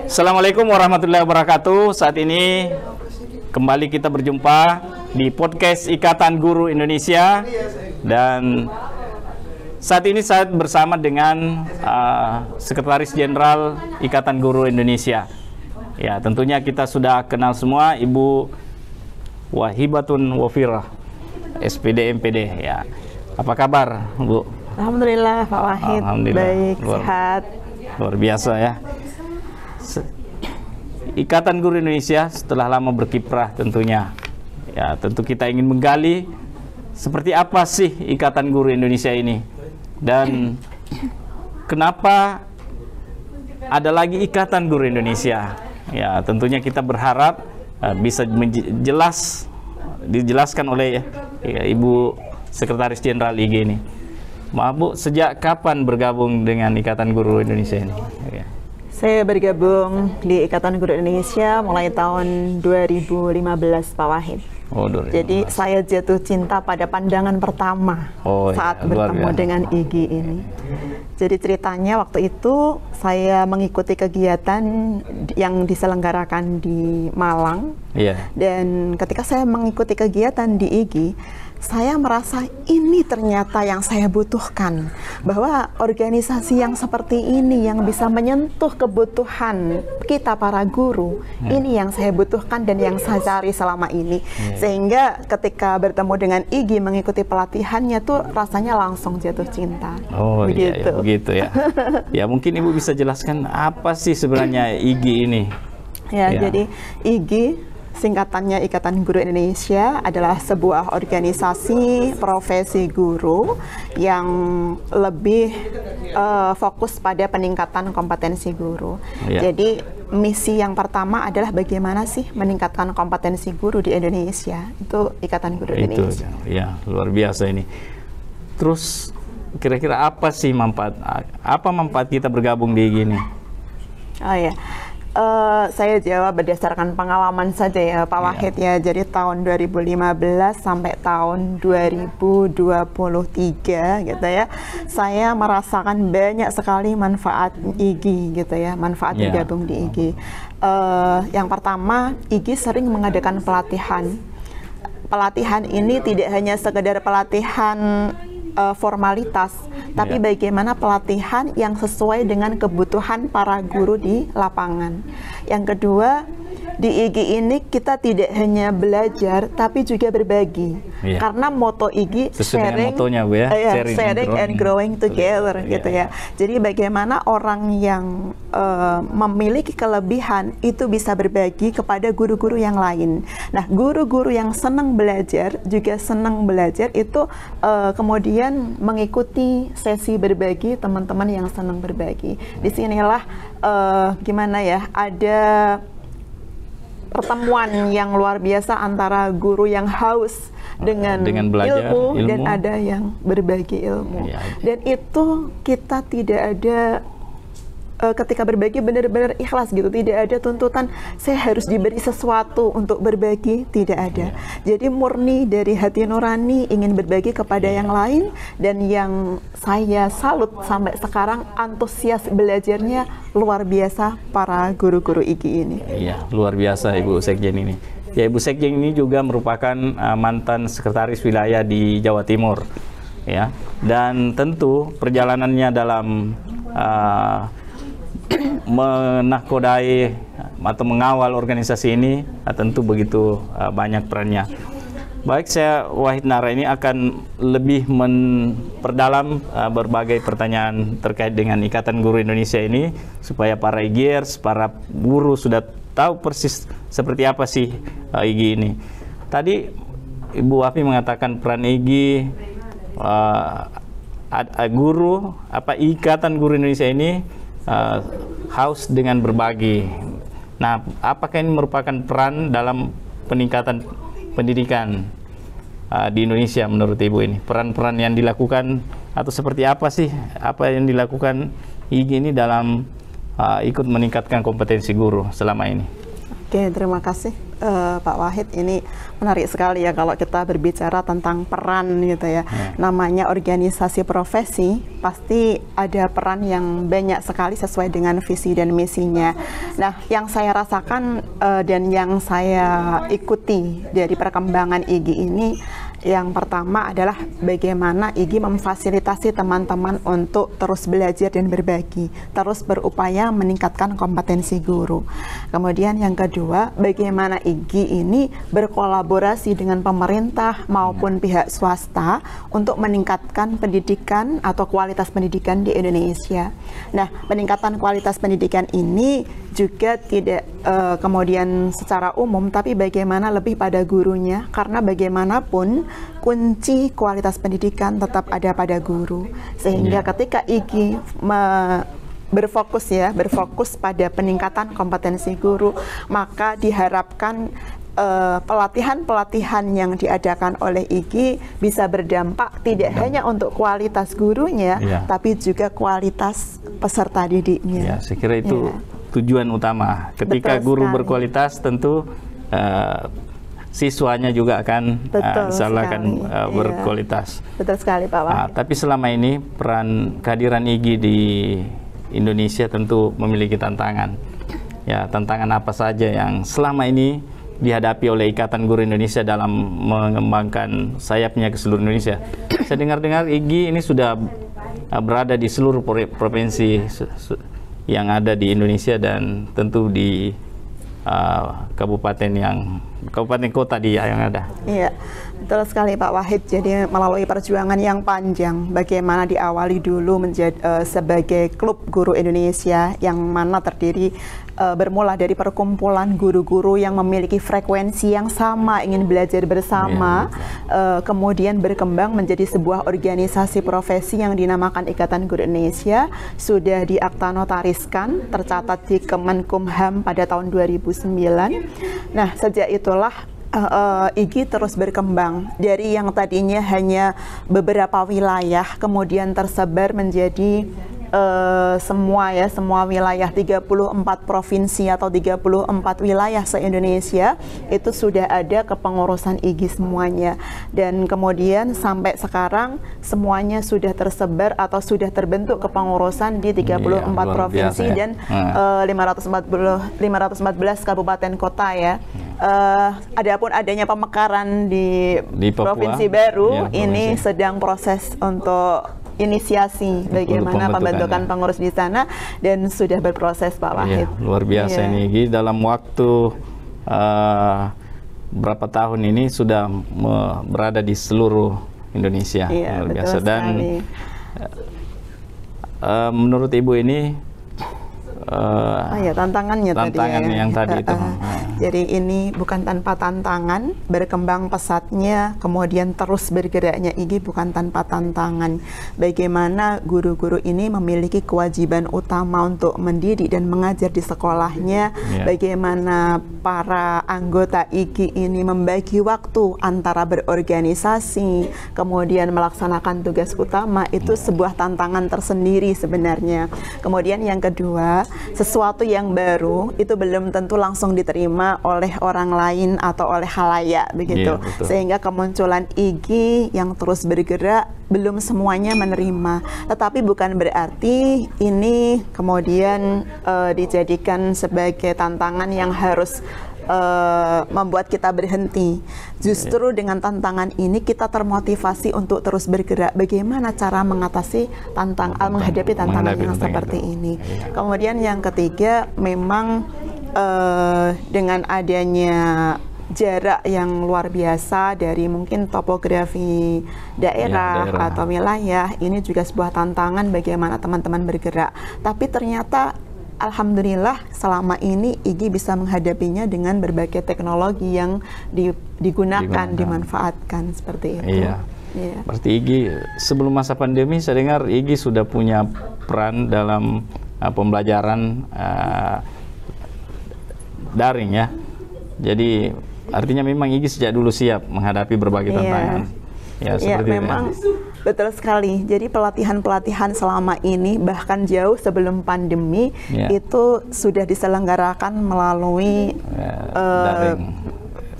Assalamualaikum warahmatullahi wabarakatuh. Saat ini kembali kita berjumpa di podcast Ikatan Guru Indonesia, dan saat ini saya bersama dengan Sekretaris Jenderal Ikatan Guru Indonesia. Ya, tentunya kita sudah kenal semua, Ibu Wahibatun Wafirah, SPD MPD. Ya, apa kabar, Bu? Alhamdulillah, Pak Wahid. Alhamdulillah. Baik, sehat. Luar biasa ya. Ikatan Guru Indonesia setelah lama berkiprah tentunya. Ya, tentu kita ingin menggali seperti apa sih Ikatan Guru Indonesia ini. Dan kenapa ada lagi Ikatan Guru Indonesia? Ya, tentunya kita berharap bisa dijelaskan oleh Ibu Sekretaris Jenderal IG ini. Maaf Bu, sejak kapan bergabung dengan Ikatan Guru Indonesia ini? Ya. Saya bergabung di Ikatan Guru Indonesia mulai tahun 2015, Pak Wahid. Oh, 2015. Jadi saya jatuh cinta pada pandangan pertama saat bertemu dengan IG ini. Jadi ceritanya waktu itu saya mengikuti kegiatan yang diselenggarakan di Malang. Dan ketika saya mengikuti kegiatan di IG, saya merasa ini ternyata yang saya butuhkan, bahwa organisasi yang seperti ini yang bisa menyentuh kebutuhan kita para guru, ini yang saya butuhkan dan yang saya cari selama ini. Sehingga ketika bertemu dengan IG mengikuti pelatihannya tuh rasanya langsung jatuh cinta. Oh begitu. Iya, begitu ya. Ya, mungkin Ibu bisa jelaskan apa sih sebenarnya IG ini? Jadi IG, singkatannya Ikatan Guru Indonesia, adalah sebuah organisasi profesi guru yang lebih fokus pada peningkatan kompetensi guru. Jadi misi yang pertama adalah bagaimana sih meningkatkan kompetensi guru di Indonesia. Itu Ikatan Guru Indonesia. Ya, luar biasa ini. Terus kira-kira apa sih manfaat kita bergabung di IG ini? Saya jawab berdasarkan pengalaman saja ya Pak Wahid ya. Jadi tahun 2015 sampai tahun 2023 gitu ya, saya merasakan banyak sekali manfaat IG gitu ya, manfaat bergabung di IG. Yang pertama, IG sering mengadakan pelatihan. Pelatihan ini tidak hanya sekedar pelatihan formalitas, tapi bagaimana pelatihan yang sesuai dengan kebutuhan para guru di lapangan. Yang kedua, di IG ini kita tidak hanya belajar, tapi juga berbagi. Karena moto IG sharing, sharing and growing together gitu ya. Jadi bagaimana orang yang memiliki kelebihan itu bisa berbagi kepada guru-guru yang lain. Nah, guru-guru yang senang belajar juga senang belajar itu kemudian mengikuti sesi berbagi teman-teman yang senang berbagi. Disinilah gimana ya, ada pertemuan yang luar biasa antara guru yang haus dengan belajar, ilmu dan ada yang berbagi ilmu. Dan itu kita tidak ada ketika berbagi benar-benar ikhlas gitu, tidak ada tuntutan saya harus diberi sesuatu untuk berbagi, tidak ada. Jadi murni dari hati nurani ingin berbagi kepada yang lain, dan yang saya salut sampai sekarang antusias belajarnya luar biasa para guru-guru IG ini. Iya, luar biasa Ibu Sekjen ini. Ya, Ibu Sekjen ini juga merupakan mantan sekretaris wilayah di Jawa Timur. Ya, dan tentu perjalanannya dalam menakodai atau mengawal organisasi ini tentu begitu banyak perannya. Baik, saya Wahid Nara ini akan lebih memperdalam berbagai pertanyaan terkait dengan Ikatan Guru Indonesia ini, supaya para IGers, para guru sudah tahu persis seperti apa sih IG ini. Tadi Ibu Wafi mengatakan peran IG guru, Ikatan Guru Indonesia ini haus dengan berbagi. Nah, apakah ini merupakan peran dalam peningkatan pendidikan di Indonesia menurut Ibu ini? Peran-peran yang dilakukan atau seperti apa sih yang dilakukan IG ini dalam ikut meningkatkan kompetensi guru selama ini? Oke, terima kasih. Pak Wahid, ini menarik sekali ya kalau kita berbicara tentang peran gitu ya. Namanya organisasi profesi, pasti ada peran yang banyak sekali sesuai dengan visi dan misinya. Nah, yang saya rasakan dan yang saya ikuti dari perkembangan IGI ini, yang pertama adalah bagaimana IGI memfasilitasi teman-teman untuk terus belajar dan berbagi, terus berupaya meningkatkan kompetensi guru. Kemudian yang kedua, bagaimana IGI ini berkolaborasi dengan pemerintah maupun pihak swasta untuk meningkatkan pendidikan atau kualitas pendidikan di Indonesia. Nah, peningkatan kualitas pendidikan ini juga tidak kemudian secara umum, tapi bagaimana lebih pada gurunya, karena bagaimanapun kunci kualitas pendidikan tetap ada pada guru. Sehingga ketika IGI berfokus pada peningkatan kompetensi guru, maka diharapkan pelatihan-pelatihan yang diadakan oleh IGI bisa berdampak tidak hanya untuk kualitas gurunya, tapi juga kualitas peserta didiknya. Saya kira itu tujuan utama. Ketika guru berkualitas, tentu siswanya juga akan berkualitas. Betul sekali, Pak Wahid. Tapi selama ini peran kehadiran IGI di Indonesia tentu memiliki tantangan. Ya, tantangan apa saja yang selama ini dihadapi oleh Ikatan Guru Indonesia dalam mengembangkan sayapnya ke seluruh Indonesia? Saya dengar-dengar IGI ini sudah berada di seluruh provinsi yang ada di Indonesia dan tentu di kabupaten kota yang ada. Iya, betul sekali Pak Wahid. Jadi melalui perjuangan yang panjang, bagaimana diawali dulu menjadi sebagai klub guru Indonesia yang mana terdiri bermula dari perkumpulan guru-guru yang memiliki frekuensi yang sama, ingin belajar bersama, kemudian berkembang menjadi sebuah organisasi profesi yang dinamakan Ikatan Guru Indonesia, sudah diakta notariskan, tercatat di Kemenkumham pada tahun 2009. Nah, sejak itulah IGI terus berkembang dari yang tadinya hanya beberapa wilayah, kemudian tersebar menjadi semua wilayah 34 provinsi atau 34 wilayah se-Indonesia itu sudah ada kepengurusan IGI semuanya, dan kemudian sampai sekarang semuanya sudah tersebar atau sudah terbentuk kepengurusan di 34 provinsi dan 514 kabupaten kota ya. Adapun adanya pemekaran di provinsi baru ini sedang proses untuk inisiasi bagaimana pembentukan pengurus di sana dan sudah berproses, Pak Wahid. Luar biasa ini IGI dalam waktu berapa tahun ini sudah berada di seluruh Indonesia. Luar biasa. Dan menurut Ibu ini tantangannya yang tadi itu. Jadi ini bukan tanpa tantangan, berkembang pesatnya, kemudian terus bergeraknya IGI bukan tanpa tantangan. Bagaimana guru-guru ini memiliki kewajiban utama untuk mendidik dan mengajar di sekolahnya, bagaimana para anggota IGI ini membagi waktu antara berorganisasi, kemudian melaksanakan tugas utama, itu sebuah tantangan tersendiri sebenarnya. Kemudian yang kedua, sesuatu yang baru itu belum tentu langsung diterima oleh orang lain atau oleh khalayak begitu. Sehingga kemunculan IGI yang terus bergerak belum semuanya menerima. Tetapi bukan berarti ini kemudian dijadikan sebagai tantangan yang harus membuat kita berhenti. Justru dengan tantangan ini kita termotivasi untuk terus bergerak. Bagaimana cara menghadapi tantangan yang seperti ini. Kemudian yang ketiga, memang dengan adanya jarak yang luar biasa dari mungkin topografi daerah atau wilayah, ini juga sebuah tantangan bagaimana teman-teman bergerak. Tapi ternyata alhamdulillah selama ini IGI bisa menghadapinya dengan berbagai teknologi yang digunakan, dimanfaatkan seperti itu. Berarti IGI sebelum masa pandemi, saya dengar IGI sudah punya peran dalam pembelajaran daring ya. Jadi artinya memang IGI sejak dulu siap menghadapi berbagai tantangan. Memang betul sekali. Jadi pelatihan-pelatihan selama ini bahkan jauh sebelum pandemi itu sudah diselenggarakan melalui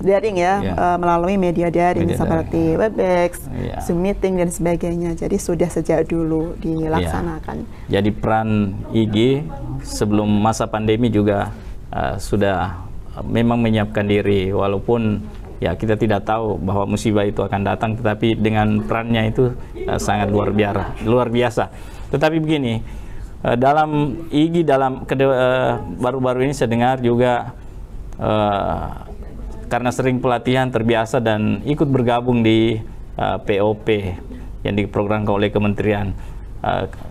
daring ya, melalui media daring seperti Webex, Zoom meeting dan sebagainya. Jadi sudah sejak dulu dilaksanakan. Jadi peran IG sebelum masa pandemi juga sudah memang menyiapkan diri, walaupun ya kita tidak tahu bahwa musibah itu akan datang, tetapi dengan perannya itu sangat luar biasa. Tetapi begini, dalam IG baru-baru ini saya dengar juga karena sering pelatihan terbiasa dan ikut bergabung di POP yang diprogramkan oleh kementerian.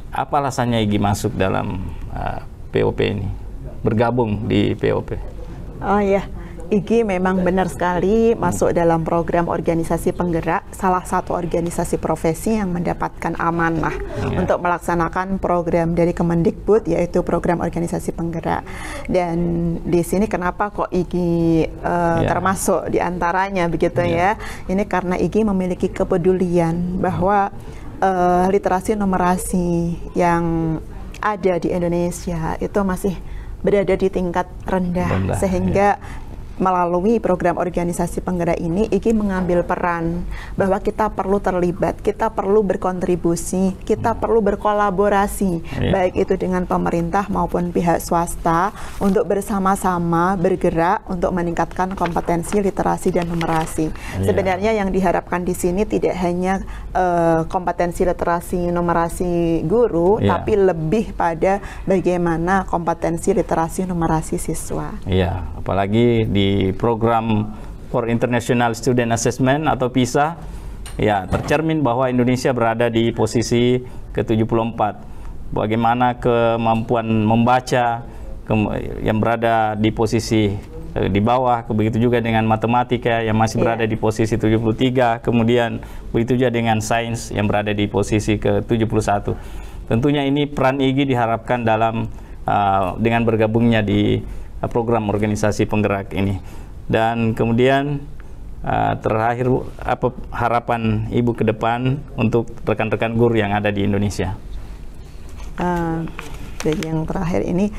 Apa alasannya IG masuk dalam POP ini, bergabung di POP? Oh ya, IG memang benar sekali masuk dalam program organisasi penggerak, salah satu organisasi profesi yang mendapatkan amanah untuk melaksanakan program dari Kemendikbud, yaitu program organisasi penggerak. Dan di sini kenapa kok IG termasuk diantaranya begitu ya? Ini karena IG memiliki kepedulian bahwa literasi numerasi yang ada di Indonesia itu masih berada di tingkat rendah sehingga melalui program organisasi penggerak ini, IG mengambil peran bahwa kita perlu terlibat, kita perlu berkontribusi, kita perlu berkolaborasi, baik itu dengan pemerintah maupun pihak swasta, untuk bersama-sama bergerak untuk meningkatkan kompetensi literasi dan numerasi. Sebenarnya yang diharapkan di sini tidak hanya kompetensi literasi numerasi guru, tapi lebih pada bagaimana kompetensi literasi numerasi siswa. Iya, apalagi di program for International Student Assessment atau PISA, ya tercermin bahwa Indonesia berada di posisi ke-74. Bagaimana kemampuan membaca yang berada di posisi di bawah, begitu juga dengan matematika yang masih berada di posisi 73, kemudian begitu juga dengan sains yang berada di posisi ke-71. Tentunya ini peran IG diharapkan dalam dengan bergabungnya di program organisasi penggerak ini. Dan kemudian terakhir, apa harapan Ibu ke depan untuk rekan-rekan guru yang ada di Indonesia? Dan yang terakhir ini,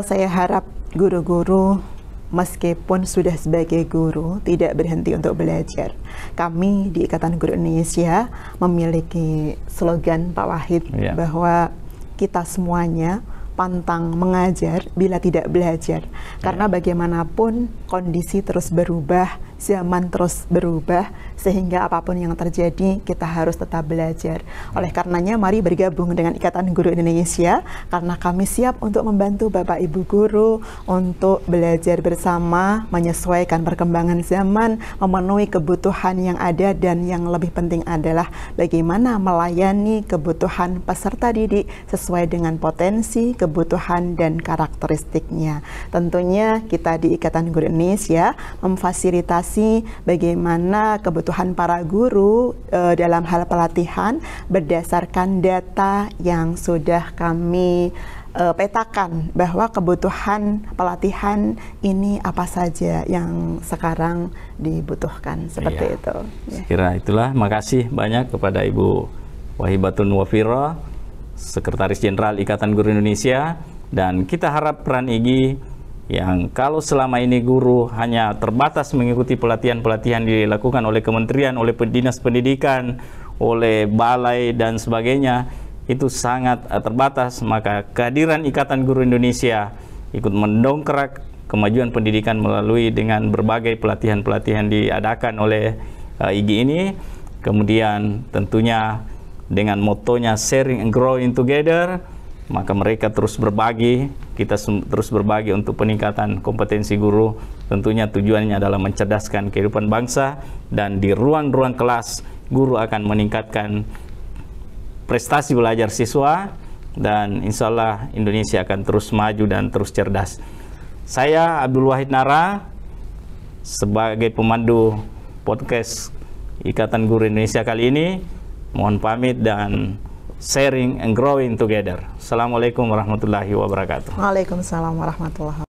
saya harap guru-guru meskipun sudah sebagai guru tidak berhenti untuk belajar. Kami di Ikatan Guru Indonesia memiliki slogan Pak Wahid bahwa kita semuanya pantang mengajar bila tidak belajar, karena bagaimanapun kondisi terus berubah, zaman terus berubah, sehingga apapun yang terjadi kita harus tetap belajar. Oleh karenanya mari bergabung dengan Ikatan Guru Indonesia, karena kami siap untuk membantu Bapak Ibu guru untuk belajar bersama, menyesuaikan perkembangan zaman, memenuhi kebutuhan yang ada, dan yang lebih penting adalah bagaimana melayani kebutuhan peserta didik sesuai dengan potensi, kebutuhan, dan karakteristiknya. Tentunya kita di Ikatan Guru Indonesia memfasilitasi bagaimana kebutuhan para guru dalam hal pelatihan berdasarkan data yang sudah kami petakan, bahwa kebutuhan pelatihan ini apa saja yang sekarang dibutuhkan, seperti itu. Sekira itulah, makasih banyak kepada Ibu Wahibatun Wafira, Sekretaris Jenderal Ikatan Guru Indonesia. Dan kita harap peran IG yang kalau selama ini guru hanya terbatas mengikuti pelatihan-pelatihan dilakukan oleh kementerian, oleh dinas pendidikan, oleh balai dan sebagainya, itu sangat terbatas. Maka kehadiran Ikatan Guru Indonesia ikut mendongkrak kemajuan pendidikan melalui dengan berbagai pelatihan-pelatihan diadakan oleh IG ini. Kemudian tentunya dengan motonya sharing and growing together, maka mereka terus berbagi, kita terus berbagi untuk peningkatan kompetensi guru. Tentunya tujuannya adalah mencerdaskan kehidupan bangsa, dan di ruang-ruang kelas guru akan meningkatkan prestasi belajar siswa, dan insya Allah Indonesia akan terus maju dan terus cerdas. Saya Abdul Wahid Nara sebagai pemandu podcast Ikatan Guru Indonesia kali ini mohon pamit dan sharing and growing together. Assalamualaikum warahmatullahi wabarakatuh. Waalaikumsalam warahmatullahi wabarakatuh.